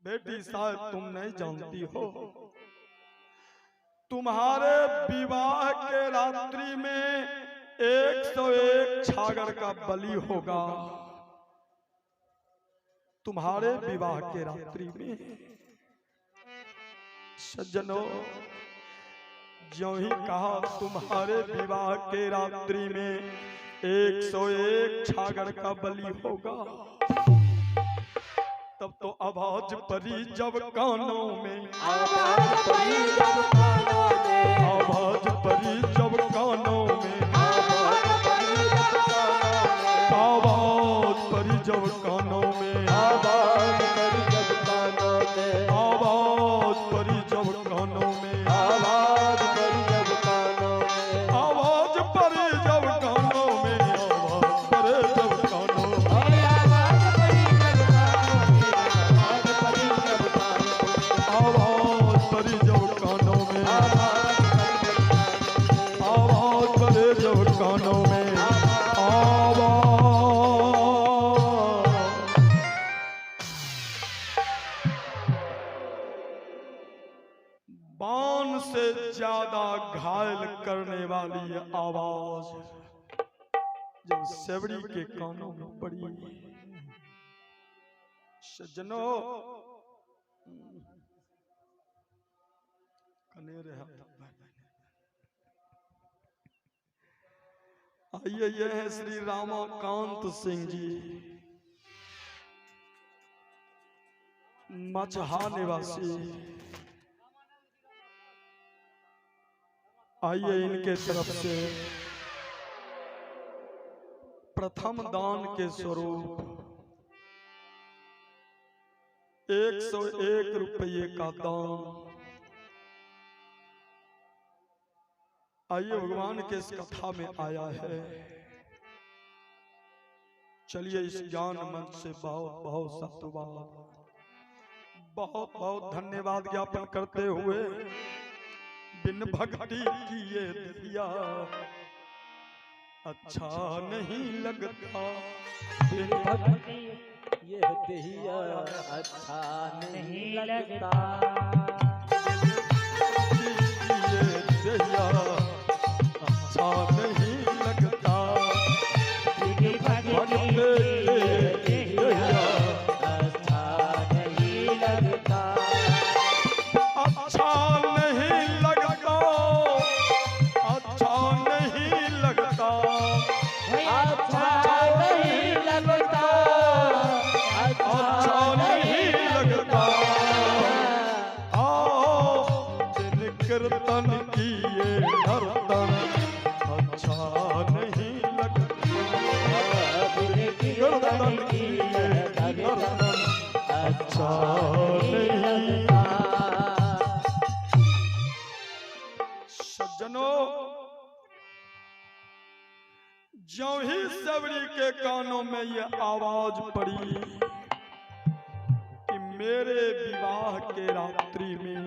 बेटी शायद तुम नहीं जानती हो, तुम्हारे विवाह के रात्रि में 101 छागर का बलि होगा। तुम्हारे विवाह के रात्रि में सज्जनों, जो ही कहा तुम्हारे विवाह के रात्रि में 101 छागर का बलि होगा, तब तो आवाज पड़ी जब कानों में, आवाज पड़ी जब कानों में, आवाज पड़ी जब कानों में, आवाज पड़ी जब कानों में, आवाज पड़ी जब कानों में, आवाज पड़ी जब कानों में, आवाज पड़ी जब कानों में, आवाज पड़ी जब कानों में, आवाज पड़ी जब कानों में, आवाज पड़ी जब कानों में, आवाज पड़े जब कानों में, बाण से ज्यादा घायल करने वाली आवाज जब सेवड़ी के कानों में पड़ी। सज्जनों, आइए, ये है श्री रामाकांत सिंह जी, मचहा निवासी। आइए इनके तरफ से प्रथम दान के स्वरूप 101 रुपये का दान। आइए, भगवान के इस कथा में आया है। चलिए इस ज्ञान मंच से बहुत बहुत सत्वाद, बहुत बहुत धन्यवाद ज्ञापन करते हुए, बिन भक्ति किए दिया अच्छा नहीं लगता, बिन भक्ति ये दिया अच्छा नहीं लगता, ये दिया अच्छा नहीं लगता, बिन भक्ति ये दिया अच्छा नहीं लगता, अच्छा नहीं लगता, अच्छा नहीं लगता, अच्छा नहीं लगता, अच्छा नहीं लगता। आओ दिन कीर्तन किए नर्तन अच्छा नहीं लगता, कीर्तन किए नर्तन अच्छा नहीं। सज्जनों, ज्यों ही सेवड़ी के कानों में ये आवाज पड़ी कि मेरे विवाह के रात्रि में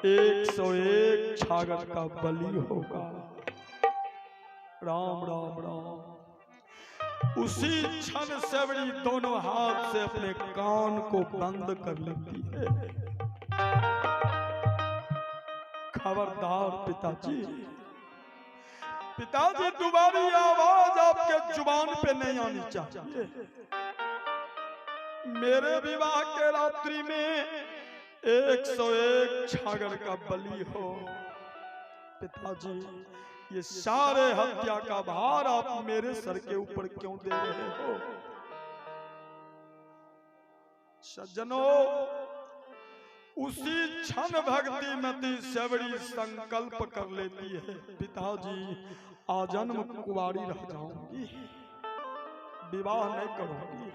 101 छागर का बलि होगा, राम राम राम, उसी क्षण सेवड़ी दोनों हाथ से अपने कान को बंद कर लेती है। खबरदार पिताजी, पिताजी तुम्हारी आवाज आपके जुबान पे नहीं आनी चाहिए। मेरे विवाह के रात्रि में 101 छागर का बलि हो। पिताजी, ये सारे हत्या का भार आप मेरे सर के ऊपर क्यों दे रहे हो? सज्जनों, उसी क्षण भक्ति मती सेवड़ी संकल्प कर लेती है, पिताजी आजन्म कुंवारी रह जाऊंगी, विवाह नहीं करूंगी,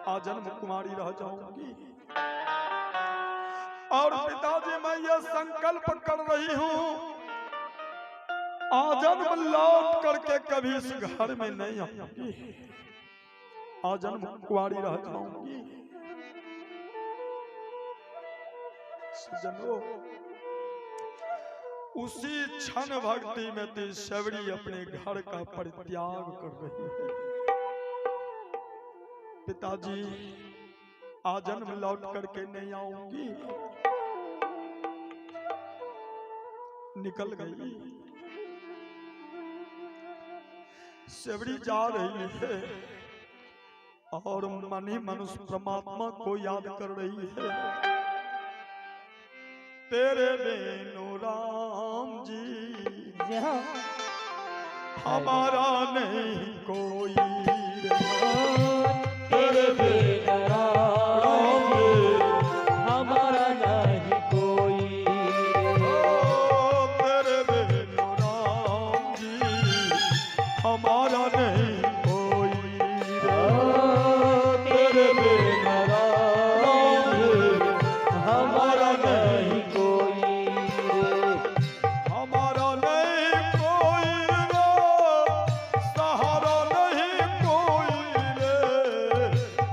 आजन्म कुंवारी रह जाऊंगी। और पिताजी, मैं ये संकल्प कर रही हूं, आजन्म लौट करके कभी इस घर में नहीं आऊंगी, आजन्म कुंवारी रह जाऊंगी। सज्जनों, उसी क्षण भक्ति में ती सेवड़ी अपने घर का परित्याग कर रही है। पिताजी, आजन्म लौट करके नहीं आऊंगी। निकल गई। सेवड़ी जा रही है और मन ही मन उस परमात्मा को याद कर रही है। तेरे बिनु राम जी हमारा नहीं कोई रे। तेरे बिनु राम जी हमारा नहीं कोई ओ, तेरे बिनु राम जी हमारा नहीं कोई रे। तेरे बिनु राम जी हमारा नहीं कोई हमारा नहीं कोई रे, सहारा नहीं कोई रे।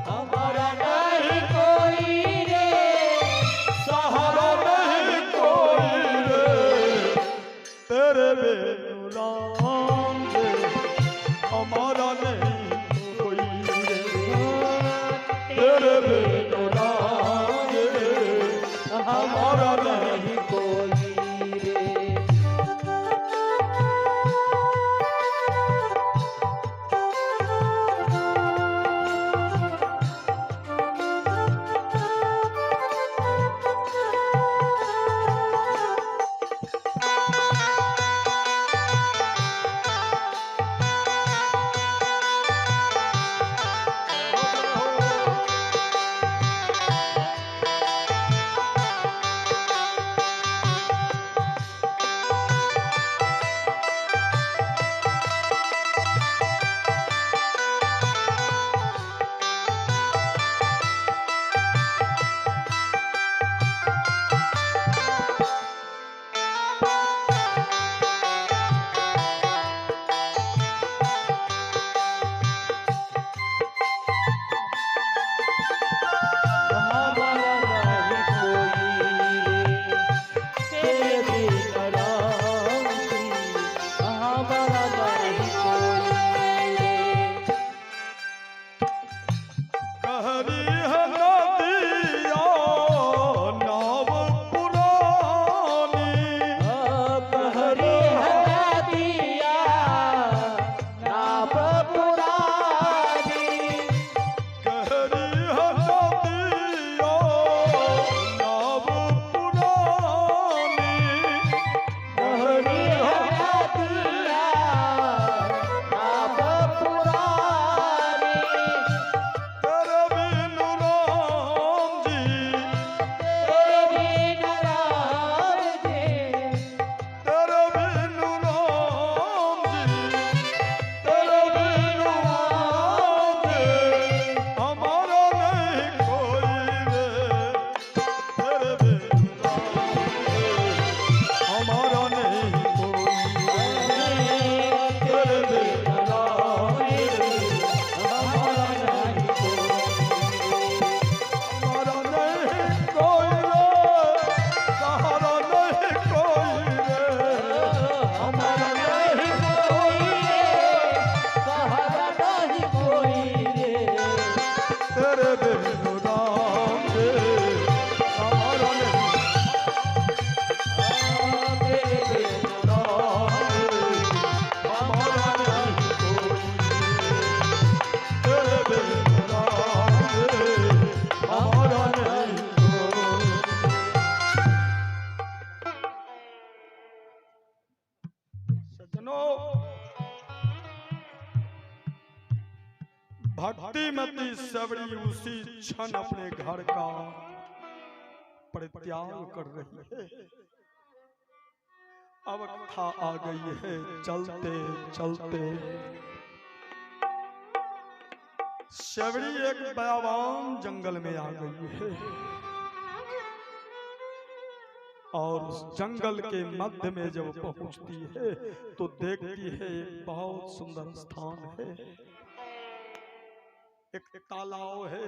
हमारा नहीं कोई रे सहारा नहीं कोई रे। तेरे बिनु राम जी हमारा नहीं कोई रे। तेरे बिनु राम जी हमारा नहीं कोई रे। कहरी है नदिया नाव पुरानी। कहरी है दिया नाव पुरानी। कहरी है नदिया नाव पुरानी। कहरी है दिया नाव पुरानी। तेरे बिनु राम जी तेरे बिनु राम जी तेरे बिनु राम जी तेरे बिनु राम जी हमारा नहीं कोई रे। तेरे बिनु राम जी हमारा नहीं कोई रे। तेरे बिनु राम जी हमारा नहीं हमारा नहीं कोई रे, सहारा नहीं कोई रे। हमारा नहीं कोई रे, सहारा नहीं कोई रे। तेरे बिनु राम जी हमारा नहीं। तेरे बिनु राम जी हमारा नहीं कोई रे। तेरे बिनु राम जी हमारा नहीं कोई। सज्जनों, भक्तिमती सेवड़ी उसी क्षण अपने घर का परित्याग कर रही है। अवस्था आ गई है चलते चलते। सेवड़ी एक बयाबान जंगल में आ गई है और उस जंगल के मध्य में जब पहुंचती है तो देखती है एक बहुत सुंदर स्थान है। एक तालाब है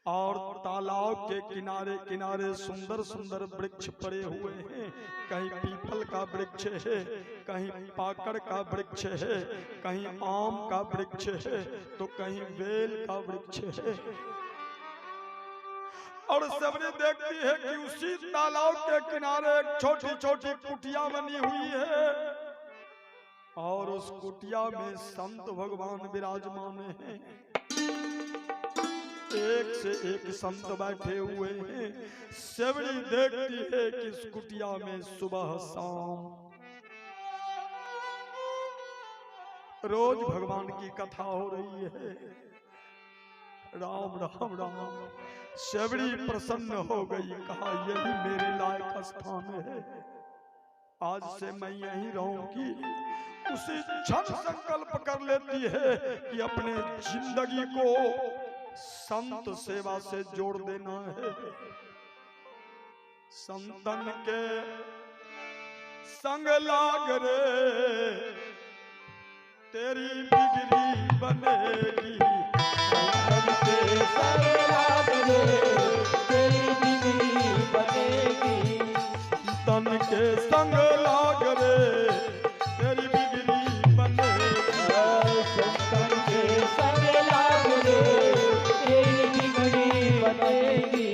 और तालाब के किनारे किनारे सुंदर सुंदर वृक्ष पड़े हुए हैं। कहीं पीपल का वृक्ष है, कहीं पाकड़ का वृक्ष है, कहीं आम का वृक्ष है, तो कहीं बेल का वृक्ष है। और सबने देखती है कि उसी तालाब के किनारे एक छोटी छोटी कुटिया बनी हुई है और उस कुटिया में संत भगवान विराजमान हैं। एक से एक संत बैठे हुए हैं। सेवड़ी देखती है कि इस कुटिया में सुबह शाम रोज भगवान की कथा हो रही है। राम राम राम। सेवड़ी प्रसन्न हो गई, कहा यही मेरे लायक स्थान है, आज से मैं यहीं रहूंगी। उसी क्षण संकल्प कर लेती है कि अपने जिंदगी को संत सेवा से जोड़ देना है। संतन के संग लाग रे तेरी बिगड़ी बनेगी। संतन के संग लाग रे तेरी बिगड़ी बनेगी। संतन के संग लाग रे तेरी बिगड़ी बनेगी। संतन के संग लाग रे तेरी बिगड़ी बनेगी।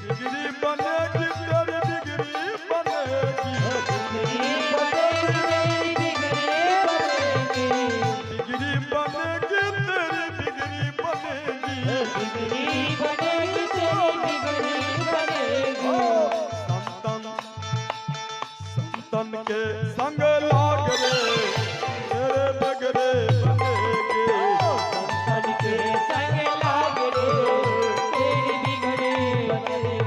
बिगड़ी बनेगी तेरी बिगड़ी बनेगी। बिगड़ी बनेगी तेरी बिगड़ी बनेगी। बिगड़ी बनेगी तेरी बिगड़ी बनेगी। बिगड़ी बनेगी तेरी बिगड़ी बनेगी। संतन के संग लाग रे तेरे बिगड़े बनेगी। संतन के संग लाग रे तेरी बिगड़ी बनेगी।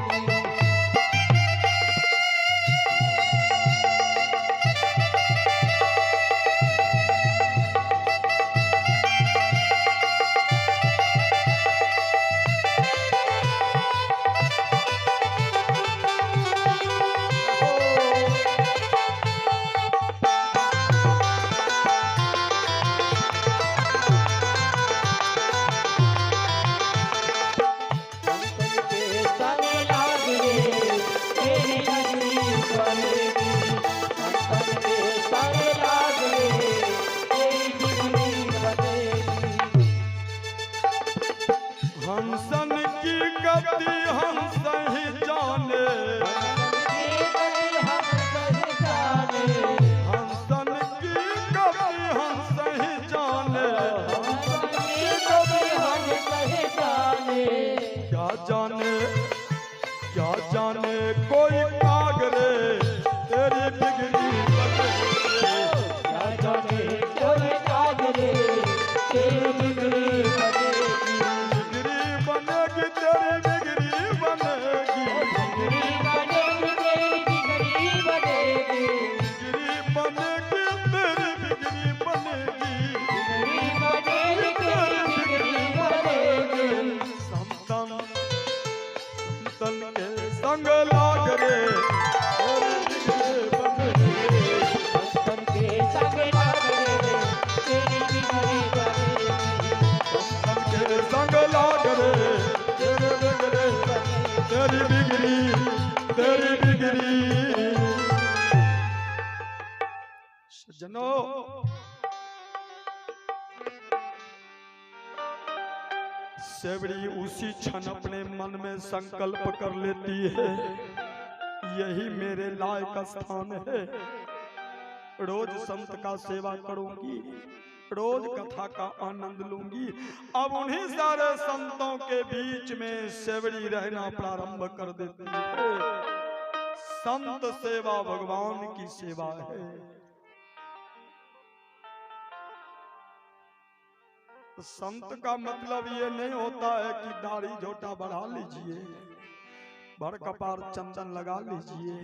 हंसन की गति हंस ही जाने। हंसन की गति हंस ही जाने। क्या जाने कोई कागरे तेरी बिगड़ी बनेगी। बिगड़ी बनेगी तेरी बिगड़ी बनेगी। बिगड़ी बनेगी तेरी बिगड़ी बनेगी। संतन के संग लाग रे तेरी बिगड़ी बनेगी। संतन के संग लाग रे तेरी बिगड़ी बनेगी। के संग लाग रे तेरे बिगड़े तेरी बिगड़ी तेरी बिगड़ी। सज्जनों, सेवड़ी उसी क्षण अपने मन में संकल्प कर लेती है, यही मेरे लायक स्थान है। रोज संत का सेवा करूंगी, रोज कथा का आनंद लूंगी। अब उन्हीं सारे संतों के बीच में सेवड़ी रहना प्रारंभ कर देती है। संत सेवा भगवान की सेवा है। संत का मतलब ये नहीं होता है कि दाढ़ी झोटा बढ़ा लीजिए, भर कपार चंदन लगा लीजिए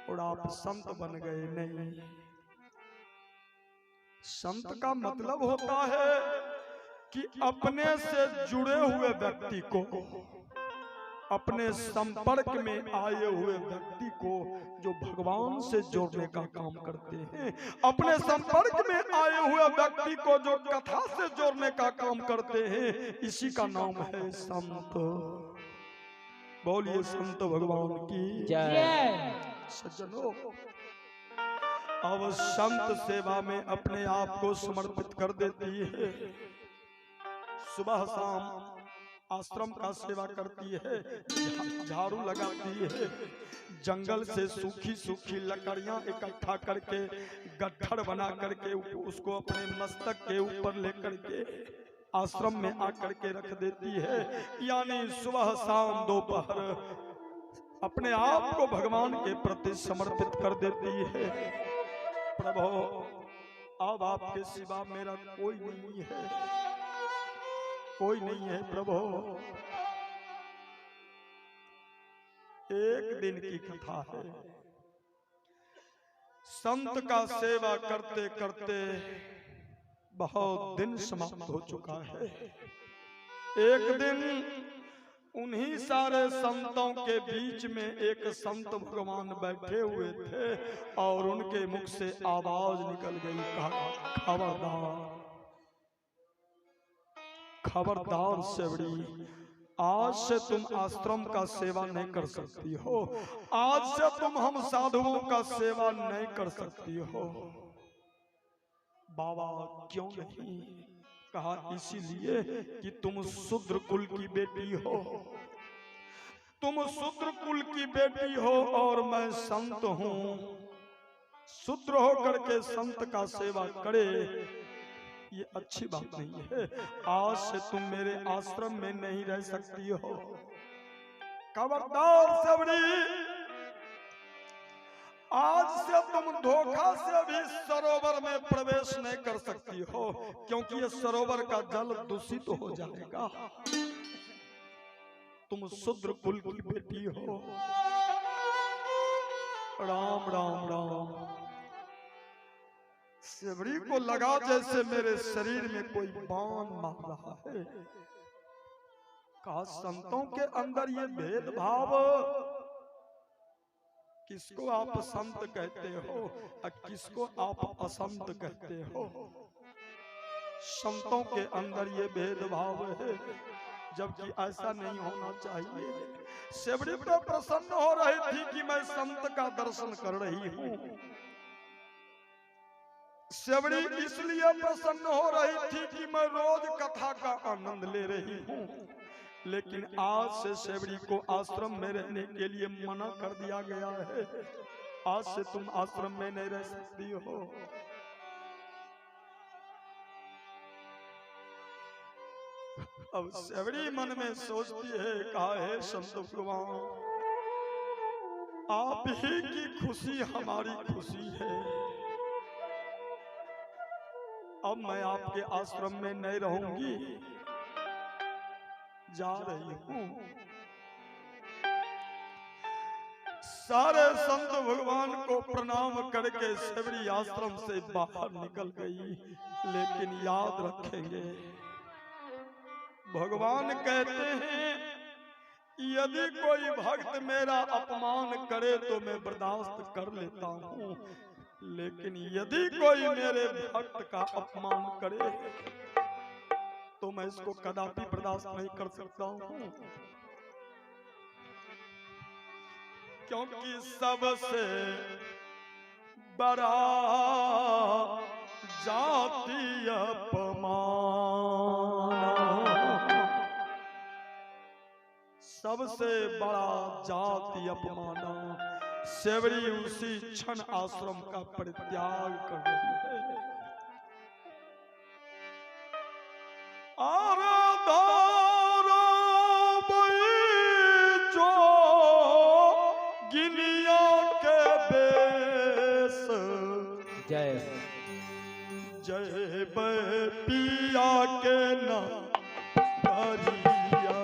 और आप संत बन गए। नहीं, संत का मतलब होता है कि अपने से जुड़े हुए व्यक्ति को, अपने संपर्क में आए हुए व्यक्ति को जो भगवान से जोड़ने का काम करते हैं, अपने संपर्क में आए हुए व्यक्ति को जो कथा से जोड़ने का काम करते हैं, इसी का नाम है संत। बोलिए संत भगवान की जय। सज्जनों, अब संत सेवा में अपने आप को समर्पित कर देती है। सुबह शाम आश्रम का सेवा करती है, झाड़ू लगाती है, जंगल से सूखी सूखी लकड़ियां इकट्ठा करके गट्ठर बना करके उसको अपने मस्तक के ऊपर लेकर के आश्रम में आकर के रख देती है। यानी सुबह शाम दोपहर अपने आप को भगवान के प्रति समर्पित कर देती है। प्रभु अब आपके सिवा मेरा कोई नहीं है, कोई नहीं है प्रभु। एक दिन की कथा है, संत का सेवा करते करते बहुत दिन समाप्त हो चुका है। एक दिन उन्हीं सारे संतों के बीच में एक संत भगवान बैठे हुए थे और उनके मुख से आवाज निकल गई, खबरदार खबरदार सेवड़ी, आज से तुम आश्रम का सेवा नहीं कर सकती हो, आज से तुम हम साधुओं का सेवा नहीं कर सकती हो। बाबा क्यों नहीं? कहा इसीलिए कि तुम शूद्र कुल की बेटी हो, तुम शूद्र कुल की बेटी हो और मैं संत हूँ। शूद्र होकर के संत का सेवा करे ये अच्छी बात नहीं है। आज से तुम मेरे आश्रम में नहीं रह सकती हो। खबरदार सेवड़ी, आज से तुम धोखा से भी सरोवर में प्रवेश नहीं कर सकती हो, क्योंकि ये सरोवर का जल दूषित हो जाएगा। तुम शूद्र कुल की बेटी हो। राम राम राम। सेवड़ी को लगा जैसे मेरे शरीर में कोई बाण मार रहा है। कहा संतों के अंदर ये भेदभाव, किसको आप संत कहते हो और किसको आप असंत कहते हो? संतों के अंदर ये भेदभाव है, जबकि ऐसा नहीं होना चाहिए। सेवड़ी तो प्रसन्न हो रही थी कि मैं संत का दर्शन कर रही हूँ। सेवड़ी इसलिए प्रसन्न हो रही थी कि मैं रोज कथा का आनंद ले रही हूँ, लेकिन आज से सेवड़ी को आश्रम में रहने के लिए मना कर दिया गया है। आज से तुम आश्रम में नहीं रह सकती हो। अब सेवड़ी मन में सोचती है, कहा है संत भगवान, आप ही की खुशी हमारी खुशी है। अब मैं आपके आश्रम में नहीं रहूंगी, जा रही हूं। सारे संत भगवान को प्रणाम करके सेवड़ी आश्रम से बाहर निकल गई। लेकिन याद रखेंगे, भगवान कहते हैं यदि कोई भक्त मेरा अपमान करे तो मैं बर्दाश्त कर लेता हूँ, लेकिन यदि कोई मेरे भक्त का अपमान करे तो मैं इसको कदापि बर्दाश्त नहीं कर सकता हूँ। क्योंकि सबसे बड़ा जाति अपमान, सबसे बड़ा जाति अपमान। सेवड़ी उसी क्षण आश्रम का परित्याग कर रही है। जो गिनिया के बेस, जय जय पिया के न करिया।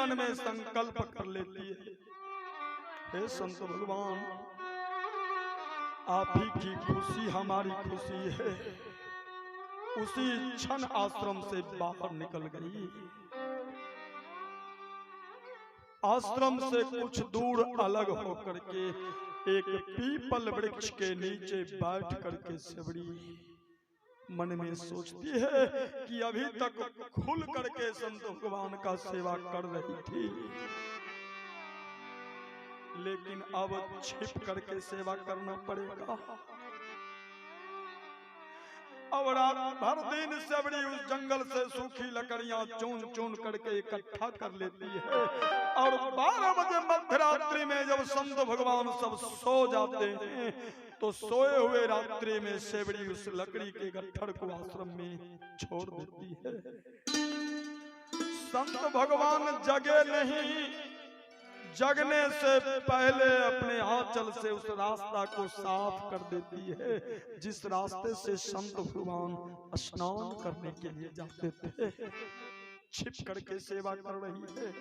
मन में संकल्प कर लेती है, हे संत भगवान, आप ही की खुशी हमारी खुशी है। उसी क्षण आश्रम से बाहर निकल गई। आश्रम से कुछ दूर अलग होकर के एक पीपल वृक्ष के नीचे बैठ करके सेवड़ी मन में सोचती है कि अभी तक खुल करके संत भगवान का सेवा कर रही थी, लेकिन अब छिप करके सेवा करना पड़ेगा। अब रात भर दिन सेवड़ी उस जंगल से सूखी लकड़ियां चुन चुन करके इकट्ठा कर लेती है और 12 बजे मध्यरात्रि में जब संत भगवान सब सो जाते हैं तो सोए हुए रात्रि में सेवड़ी उस लकड़ी के गट्ठर को आश्रम में छोड़ देती है। संत भगवान जगे नहीं, जगने से पहले अपने आंचल से उस रास्ता को साफ कर देती है जिस रास्ते से संत भगवान स्नान करने के लिए जाते थे। छिप करके सेवा कर रही है,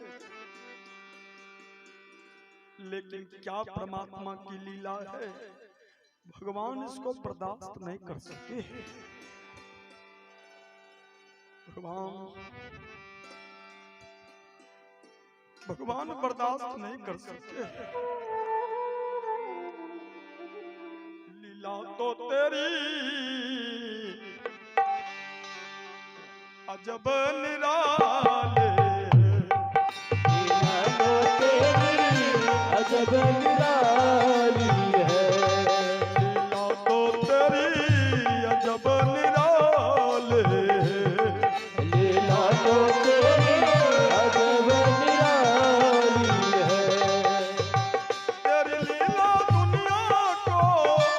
लेकिन क्या परमात्मा की लीला है, भगवान इसको बर्दाश्त नहीं कर सके। भगवान बर्दाश्त नहीं कर सकते। लीला तो तेरी अजब निराले, लीला तो तेरी अजब निराली है, लीला तो तेरी अजब निराले, लीला तो तेरी अजब निराली है। तेरी लीला दुनिया को,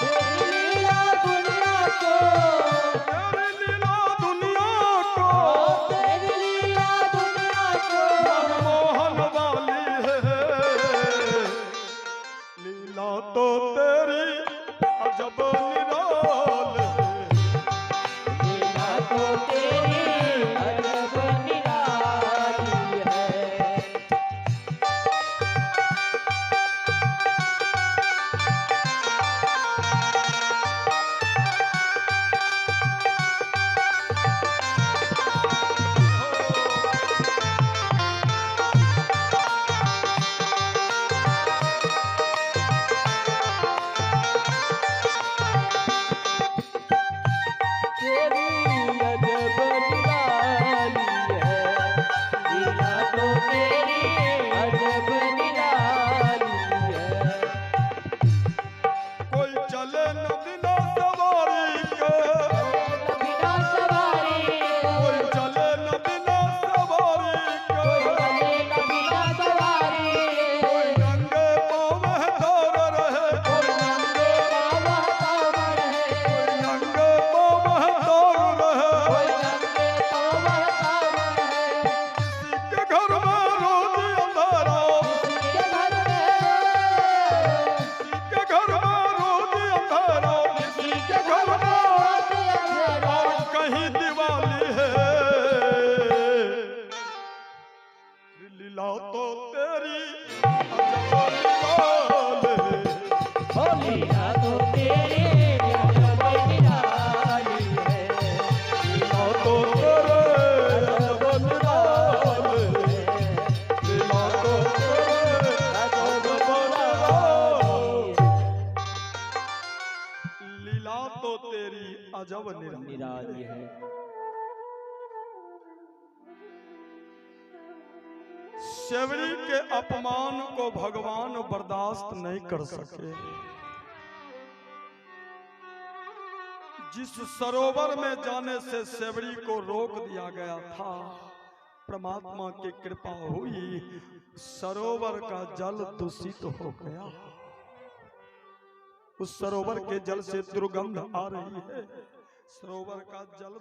तेरी लीला दुनिया को, तेरी लीला दुनिया को तेरी लीला दुनिया को मनमोहन वाली है। लीला तो तेरी अजब निराल है, लीला तो तेरी अजब निराली है। तेरी अजब निराली है, लीला तो तेरी अजब निराली है। कोई चले न बिना सवारी के, बिना सवारी कोई चले न बिना सवारी के, चले न बिना सवारी, कोई नंगे पाँव दौड़ रहे, कोई नंगे पाँव दौड़ रहे, कोई नंगे पाँव दौड़ रहे। कोई नंगे पाँव दौड़ रहे। किसी के घर में रोज अंधारा, किसी के घर में, किसी के घर में रोज अंधारा, किसी के घर में रोज अंधेरा, और कहीं दिवाली है। लीला तो तेरी अजब निराल है, ओ लीला तो तेरी अजब निराली है, लीला तो तेरे अजब निराल है, लीला तो तेरे अजब निराल है। लीला तो तेरी अजब निराल निराली है। सेवड़ी के अपमान को भगवान बर्दाश्त नहीं कर सके। जिस सरोवर में जाने से सेवड़ी को रोक दिया गया था, परमात्मा की कृपा हुई, सरोवर का जल दूषित हो गया। उस सरोवर के जल से दुर्गंध आ रही है, सरोवर का जल